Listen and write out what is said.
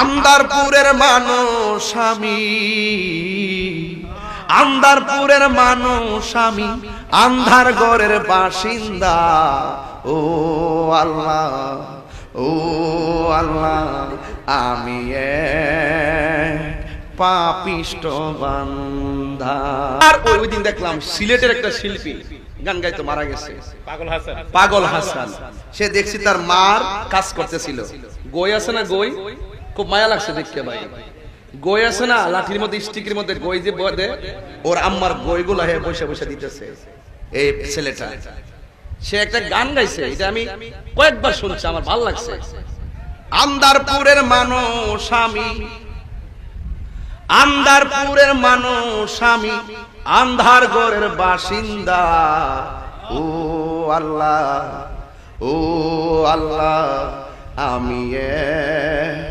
আন্দারপুরের মানুষ আমি, আন্দারপুরের মানুষ আমি, আন্ধার ঘরের বাসিন্দা। ও আল্লাহ, ও আল্লাহ, আমি পাপিষ্ট বান্দা। আর ওই দিন দেখলাম সিলেটের একটা শিল্পী গান গাইতে মারা গেছে, পাগল হাসান। সে দেখছি তার মার কাজ করতেছিল। গই আছে না, গই খুব মায়া লাগছে দেখতে ভাই। গই আছে না লাঠির মধ্যে, স্টিকের মধ্যে গই যে বদে, ওর আম্মার গইগুলা হে বসে বসে দিতেছে এই ছেলেটা। সে একটা গান গাইছে, এটা আমি কয়েকবার শুনছি, আমার ভালো লাগছে। আন্দারপুরের মানুষ আমি, আন্দারপুরের মানুষ আমি, আন্ধার ঘরের বাসিন্দা। ও আল্লাহ, ও আল্লাহ, আমি